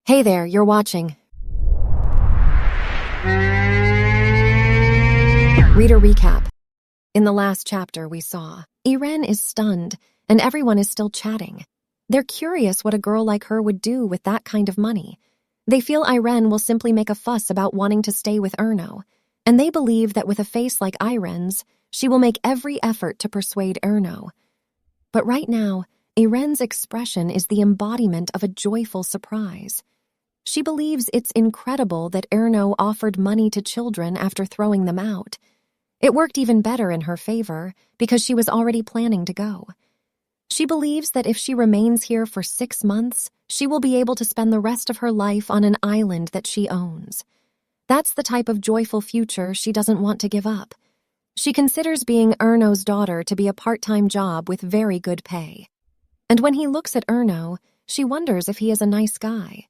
Hey there, you're watching. Reader recap. In the last chapter we saw, Iren is stunned and everyone is still chatting. They're curious what a girl like her would do with that kind of money. They feel Iren will simply make a fuss about wanting to stay with Erno, and they believe that with a face like Iren's, she will make every effort to persuade Erno. But right now, Iren's expression is the embodiment of a joyful surprise. She believes it's incredible that Erno offered money to children after throwing them out. It worked even better in her favor because she was already planning to go. She believes that if she remains here for 6 months, she will be able to spend the rest of her life on an island that she owns. That's the type of joyful future she doesn't want to give up. She considers being Erno's daughter to be a part-time job with very good pay. And when he looks at Erno, she wonders if he is a nice guy.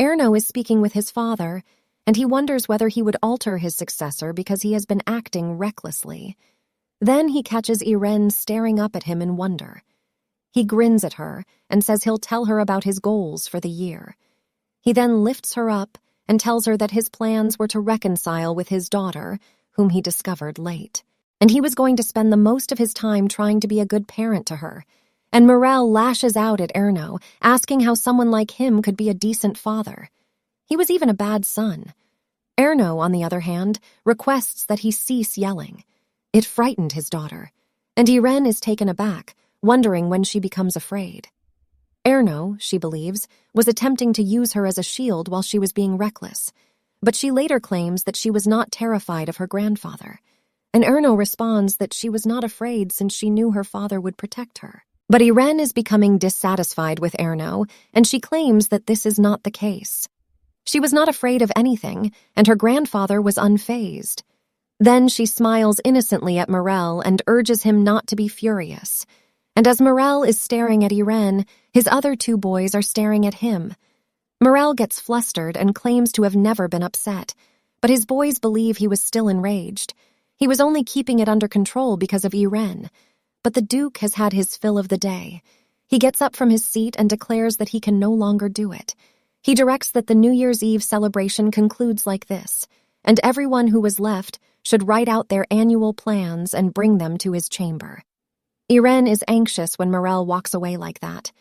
Erno is speaking with his father, and he wonders whether he would alter his successor because he has been acting recklessly. Then he catches Iren staring up at him in wonder. He grins at her and says he'll tell her about his goals for the year. He then lifts her up and tells her that his plans were to reconcile with his daughter, whom he discovered late, and he was going to spend the most of his time trying to be a good parent to her. And Morel lashes out at Erno, asking how someone like him could be a decent father. He was even a bad son. Erno, on the other hand, requests that he cease yelling. It frightened his daughter, and Iren is taken aback, wondering when she becomes afraid. Erno, she believes, was attempting to use her as a shield while she was being reckless, but she later claims that she was not terrified of her grandfather, and Erno responds that she was not afraid since she knew her father would protect her. But Iren is becoming dissatisfied with Erno, and she claims that this is not the case. She was not afraid of anything, and her grandfather was unfazed. Then she smiles innocently at Morel and urges him not to be furious. And as Morel is staring at Iren, his other 2 boys are staring at him. Morel gets flustered and claims to have never been upset, but his boys believe he was still enraged. He was only keeping it under control because of Iren. But the Duke has had his fill of the day. He gets up from his seat and declares that he can no longer do it. He directs that the New Year's Eve celebration concludes like this, and everyone who was left should write out their annual plans and bring them to his chamber. Iren is anxious when Morel walks away like that.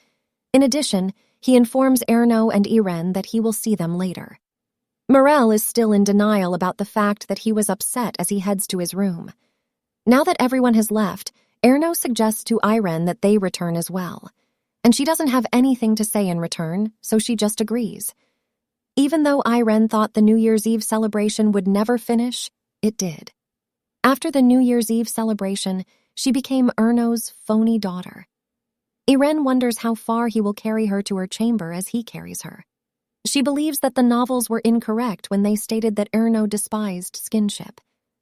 In addition, he informs Erno and Iren that he will see them later. Morel is still in denial about the fact that he was upset as he heads to his room. Now that everyone has left, Erno suggests to Iren that they return as well, and she doesn't have anything to say in return, so she just agrees. Even though Iren thought the New Year's Eve celebration would never finish, it did. After the New Year's Eve celebration, she became Erno's phony daughter. Iren wonders how far he will carry her to her chamber as he carries her. She believes that the novels were incorrect when they stated that Erno despised skinship.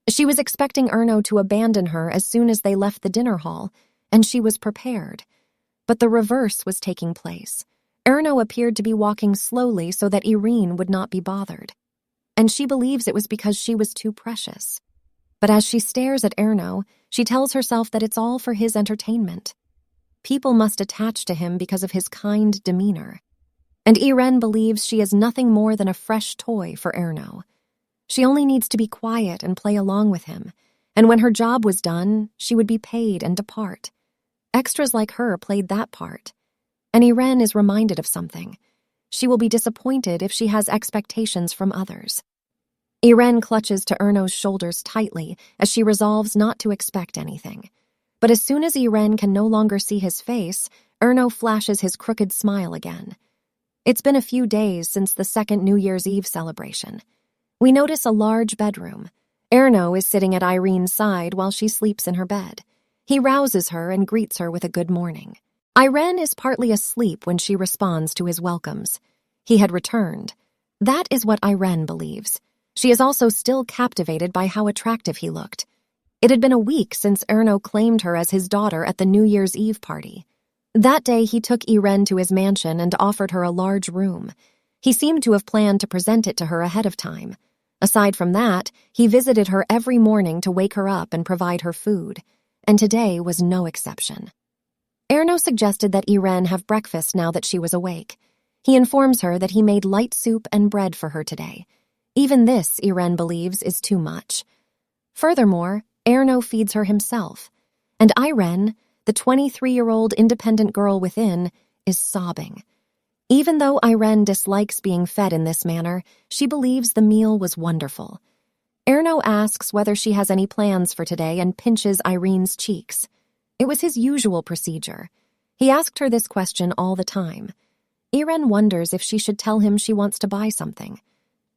She was expecting Erno to abandon her as soon as they left the dinner hall, and she was prepared. But the reverse was taking place. Erno appeared to be walking slowly so that Irene would not be bothered. And she believes it was because she was too precious. But as she stares at Erno, she tells herself that it's all for his entertainment. People must attach to him because of his kind demeanor. And Irene believes she is nothing more than a fresh toy for Erno. She only needs to be quiet and play along with him, and when her job was done, she would be paid and depart. Extras like her played that part. And Iren is reminded of something. She will be disappointed if she has expectations from others. Iren clutches to Erno's shoulders tightly as she resolves not to expect anything. But as soon as Iren can no longer see his face, Erno flashes his crooked smile again. It's been a few days since the second New Year's Eve celebration. We notice a large bedroom. Erno is sitting at Irene's side while she sleeps in her bed. He rouses her and greets her with a good morning. Iren is partly asleep when she responds to his welcomes. He had returned. That is what Iren believes. She is also still captivated by how attractive he looked. It had been a week since Erno claimed her as his daughter at the New Year's Eve party. That day he took Iren to his mansion and offered her a large room. He seemed to have planned to present it to her ahead of time. Aside from that, he visited her every morning to wake her up and provide her food, and today was no exception. Erno suggested that Iren have breakfast now that she was awake. He informs her that he made light soup and bread for her today. Even this, Irene believes, is too much. Furthermore, Erno feeds her himself, and Irene, the 23-year-old independent girl within, is sobbing. Even though Irene dislikes being fed in this manner, she believes the meal was wonderful. Erno asks whether she has any plans for today and pinches Irene's cheeks. It was his usual procedure. He asked her this question all the time. Irene wonders if she should tell him she wants to buy something.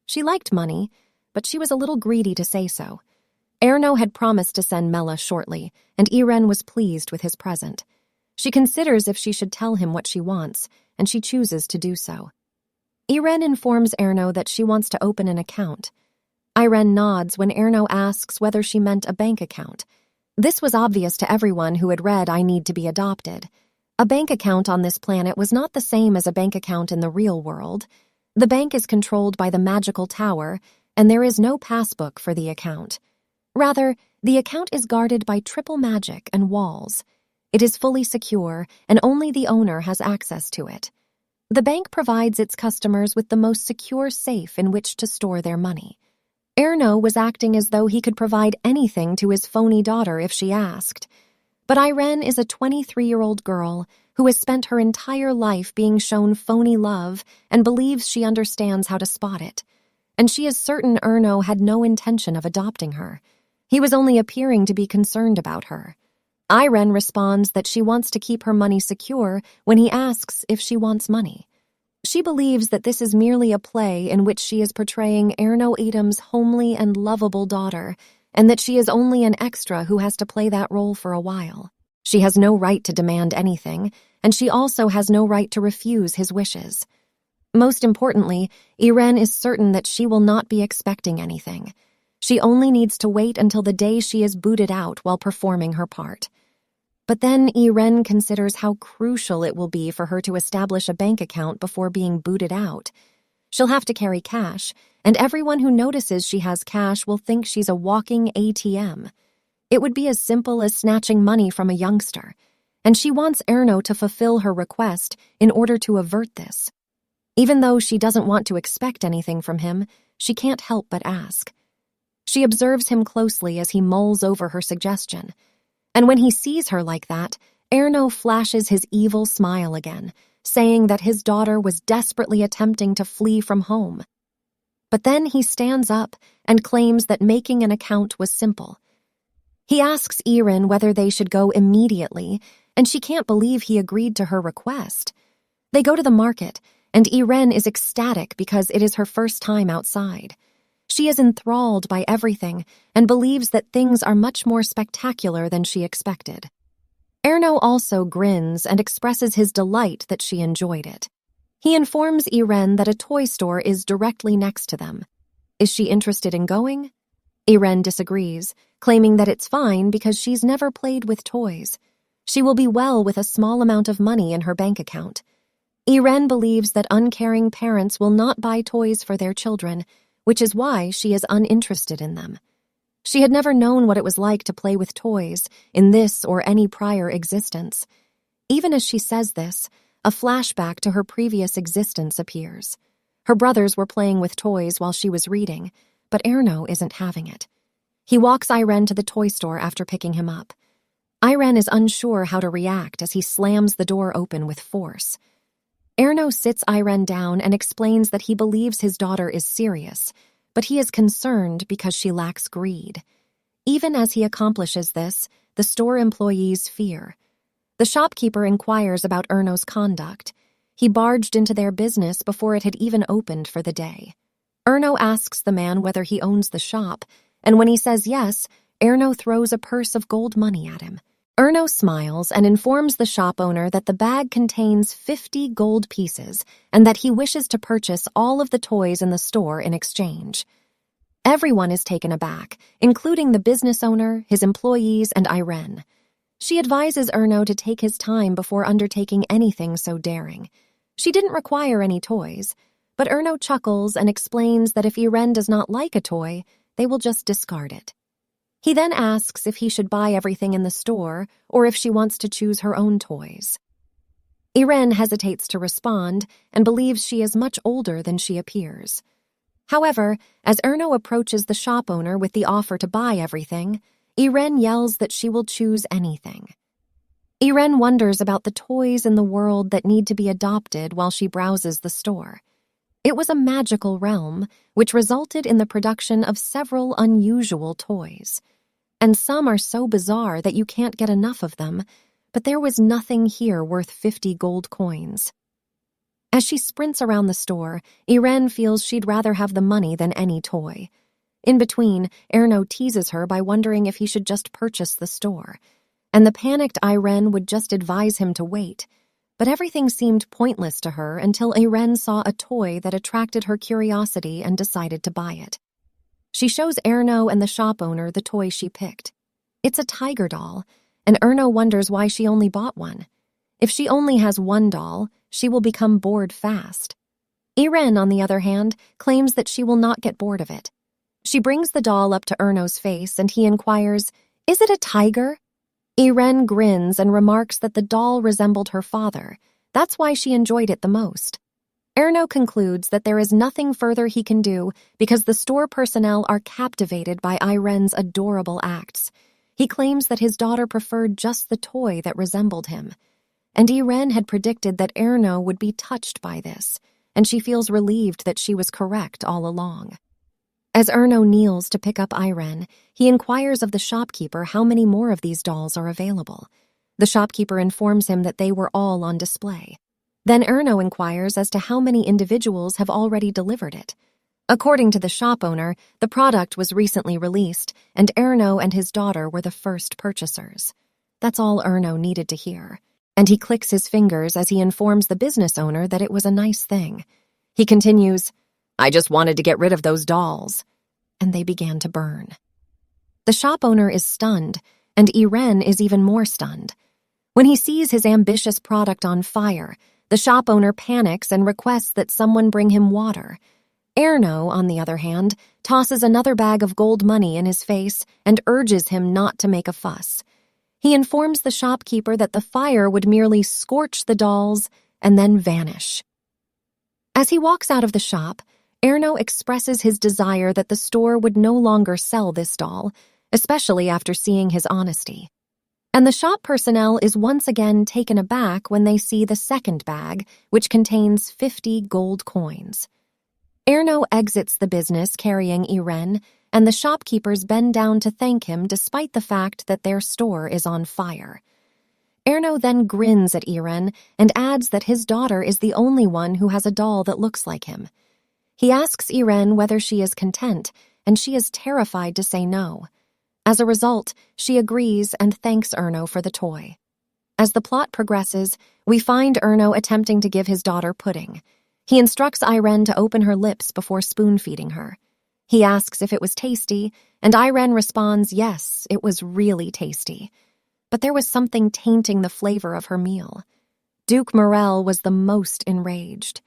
She liked money, but she was a little greedy to say so. Erno had promised to send Mela shortly, and Irene was pleased with his present. She considers if she should tell him what she wants, and she chooses to do so. Irene informs Erno that she wants to open an account. Irene nods when Erno asks whether she meant a bank account. This was obvious to everyone who had read I Need to Be Adopted. A bank account on this planet was not the same as a bank account in the real world. The bank is controlled by the magical tower, and there is no passbook for the account. Rather, the account is guarded by triple magic and walls. It is fully secure, and only the owner has access to it. The bank provides its customers with the most secure safe in which to store their money. Erno was acting as though he could provide anything to his phony daughter if she asked. But Irene is a 23-year-old girl who has spent her entire life being shown phony love and believes she understands how to spot it. And she is certain Erno had no intention of adopting her. He was only appearing to be concerned about her. Irene responds that she wants to keep her money secure when he asks if she wants money. She believes that this is merely a play in which she is portraying Erno Adam's homely and lovable daughter, and that she is only an extra who has to play that role for a while. She has no right to demand anything, and she also has no right to refuse his wishes. Most importantly, Irene is certain that she will not be expecting anything. She only needs to wait until the day she is booted out while performing her part. But then Irene considers how crucial it will be for her to establish a bank account before being booted out. She'll have to carry cash, and everyone who notices she has cash will think she's a walking ATM. It would be as simple as snatching money from a youngster, and she wants Erno to fulfill her request in order to avert this. Even though she doesn't want to expect anything from him, she can't help but ask. She observes him closely as he mulls over her suggestion. And when he sees her like that, Erno flashes his evil smile again, saying that his daughter was desperately attempting to flee from home. But then he stands up and claims that making an account was simple. He asks Irene whether they should go immediately, and she can't believe he agreed to her request. They go to the market, and Irene is ecstatic because it is her first time outside. She is enthralled by everything and believes that things are much more spectacular than she expected. Erno also grins and expresses his delight that she enjoyed it. He informs Irene that a toy store is directly next to them. Is she interested in going? Irene disagrees, claiming that it's fine because she's never played with toys. She will be well with a small amount of money in her bank account. Irene believes that uncaring parents will not buy toys for their children, which is why she is uninterested in them. She had never known what it was like to play with toys in this or any prior existence. Even as she says this, a flashback to her previous existence appears. Her brothers were playing with toys while she was reading, but Erno isn't having it. He walks Irene to the toy store after picking him up. Irene is unsure how to react as he slams the door open with force. Erno sits Irene down and explains that he believes his daughter is serious, but he is concerned because she lacks greed. Even as he accomplishes this, the store employees fear. The shopkeeper inquires about Erno's conduct. He barged into their business before it had even opened for the day. Erno asks the man whether he owns the shop, and when he says yes, Erno throws a purse of gold money at him. Erno smiles and informs the shop owner that the bag contains 50 gold pieces and that he wishes to purchase all of the toys in the store in exchange. Everyone is taken aback, including the business owner, his employees, and Irene. She advises Erno to take his time before undertaking anything so daring. She didn't require any toys, but Erno chuckles and explains that if Irene does not like a toy, they will just discard it. He then asks if he should buy everything in the store or if she wants to choose her own toys. Irene hesitates to respond and believes she is much older than she appears. However, as Erno approaches the shop owner with the offer to buy everything, Irene yells that she will choose anything. Irene wonders about the toys in the world that need to be adopted while she browses the store. It was a magical realm, which resulted in the production of several unusual toys. And some are so bizarre that you can't get enough of them, but there was nothing here worth 50 gold coins. As she sprints around the store, Irene feels she'd rather have the money than any toy. In between, Erno teases her by wondering if he should just purchase the store, and the panicked Irene would just advise him to wait. But everything seemed pointless to her until Irene saw a toy that attracted her curiosity and decided to buy it. She shows Erno and the shop owner the toy she picked. It's a tiger doll, and Erno wonders why she only bought one. If she only has one doll, she will become bored fast. Irene, on the other hand, claims that she will not get bored of it. She brings the doll up to Erno's face and he inquires, "Is it a tiger?" Irene grins and remarks that the doll resembled her father. That's why she enjoyed it the most. Erno concludes that there is nothing further he can do because the store personnel are captivated by Irene's adorable acts. He claims that his daughter preferred just the toy that resembled him. And Irene had predicted that Erno would be touched by this, and she feels relieved that she was correct all along. As Erno kneels to pick up Irene, he inquires of the shopkeeper how many more of these dolls are available. The shopkeeper informs him that they were all on display. Then Erno inquires as to how many individuals have already delivered it. According to the shop owner, the product was recently released, and Erno and his daughter were the first purchasers. That's all Erno needed to hear, and he clicks his fingers as he informs the business owner that it was a nice thing. He continues, "I just wanted to get rid of those dolls." And they began to burn. The shop owner is stunned, and Irene is even more stunned. When he sees his ambitious product on fire, the shop owner panics and requests that someone bring him water. Erno, on the other hand, tosses another bag of gold money in his face and urges him not to make a fuss. He informs the shopkeeper that the fire would merely scorch the dolls and then vanish. As he walks out of the shop, Erno expresses his desire that the store would no longer sell this doll, especially after seeing his honesty. And the shop personnel is once again taken aback when they see the second bag, which contains 50 gold coins. Erno exits the business carrying Irene, and the shopkeepers bend down to thank him despite the fact that their store is on fire. Erno then grins at Irene and adds that his daughter is the only one who has a doll that looks like him. He asks Irene whether she is content, and she is terrified to say no. As a result, she agrees and thanks Erno for the toy. As the plot progresses, we find Erno attempting to give his daughter pudding. He instructs Irene to open her lips before spoon-feeding her. He asks if it was tasty, and Irene responds yes, it was really tasty. But there was something tainting the flavor of her meal. Duke Morel was the most enraged.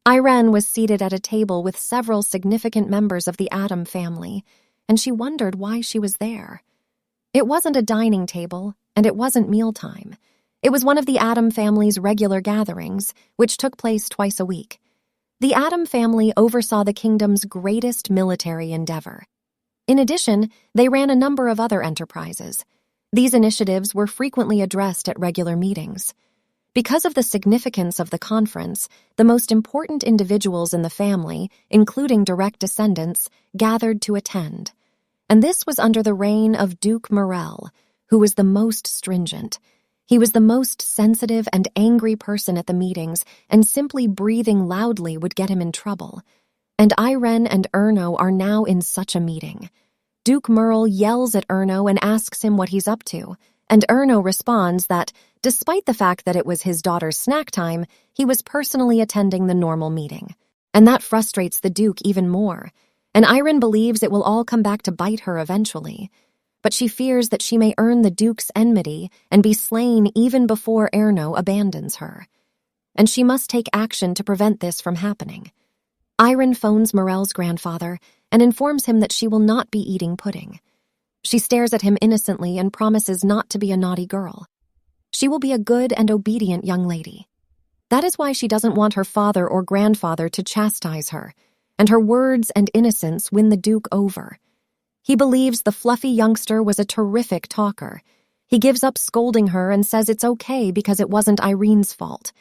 Irene was seated at a table with several significant members of the Adam family, and she wondered why she was there. It wasn't a dining table, and it wasn't mealtime. It was one of the Adam family's regular gatherings, which took place twice a week. The Adam family oversaw the kingdom's greatest military endeavor. In addition, they ran a number of other enterprises. These initiatives were frequently addressed at regular meetings. Because of the significance of the conference, the most important individuals in the family, including direct descendants, gathered to attend. And this was under the reign of Duke Morel, who was the most stringent. He was the most sensitive and angry person at the meetings, and simply breathing loudly would get him in trouble. And Irene and Erno are now in such a meeting. Duke Merle yells at Erno and asks him what he's up to, and Erno responds that, despite the fact that it was his daughter's snack time, he was personally attending the normal meeting. And that frustrates the Duke even more, and Irene believes it will all come back to bite her eventually. But she fears that she may earn the Duke's enmity and be slain even before Erno abandons her. And she must take action to prevent this from happening. Irene phones Morel's grandfather and informs him that she will not be eating pudding. She stares at him innocently and promises not to be a naughty girl. She will be a good and obedient young lady. That is why she doesn't want her father or grandfather to chastise her, and her words and innocence win the Duke over. He believes the fluffy youngster was a terrific talker. He gives up scolding her and says it's okay because it wasn't Irene's fault,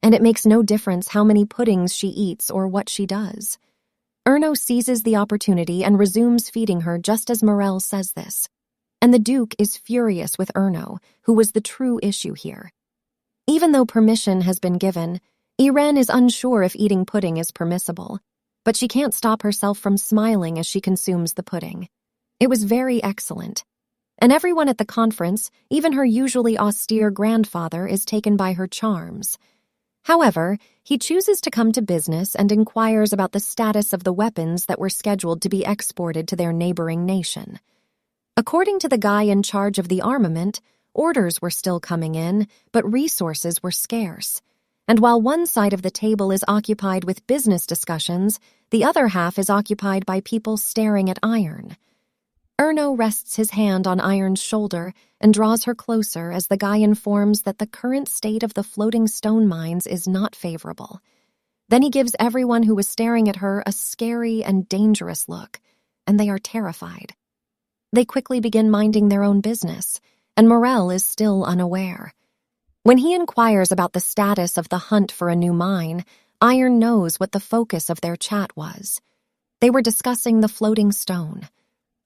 and it makes no difference how many puddings she eats or what she does. Erno seizes the opportunity and resumes feeding her just as Morel says this. And the Duke is furious with Erno, who was the true issue here. Even though permission has been given, Irene is unsure if eating pudding is permissible, but she can't stop herself from smiling as she consumes the pudding. It was very excellent. And everyone at the conference, even her usually austere grandfather, is taken by her charms. However, he chooses to come to business and inquires about the status of the weapons that were scheduled to be exported to their neighboring nation. According to the guy in charge of the armament, orders were still coming in, but resources were scarce. And while one side of the table is occupied with business discussions, the other half is occupied by people staring at Iron. Erno rests his hand on Iron's shoulder and draws her closer as the guy informs that the current state of the floating stone mines is not favorable. Then he gives everyone who was staring at her a scary and dangerous look, and they are terrified. They quickly begin minding their own business, and Morel is still unaware. When he inquires about the status of the hunt for a new mine, Iron knows what the focus of their chat was. They were discussing the floating stone.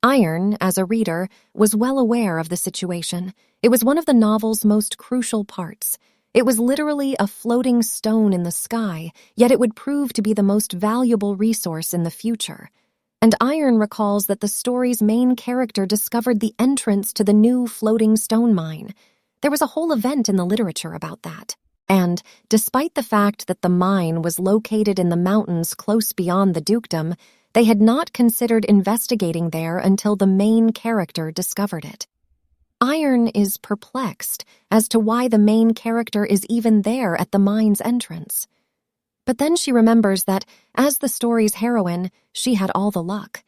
Iron, as a reader, was well aware of the situation. It was one of the novel's most crucial parts. It was literally a floating stone in the sky, yet it would prove to be the most valuable resource in the future. And Iron recalls that the story's main character discovered the entrance to the new floating stone mine. There was a whole event in the literature about that. And, despite the fact that the mine was located in the mountains close beyond the dukedom, they had not considered investigating there until the main character discovered it. Iron is perplexed as to why the main character is even there at the mine's entrance. But then she remembers that, as the story's heroine, she had all the luck.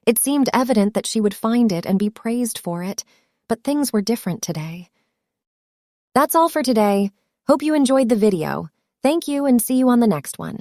It seemed evident that she would find it and be praised for it, but things were different today. That's all for today. Hope you enjoyed the video. Thank you and see you on the next one.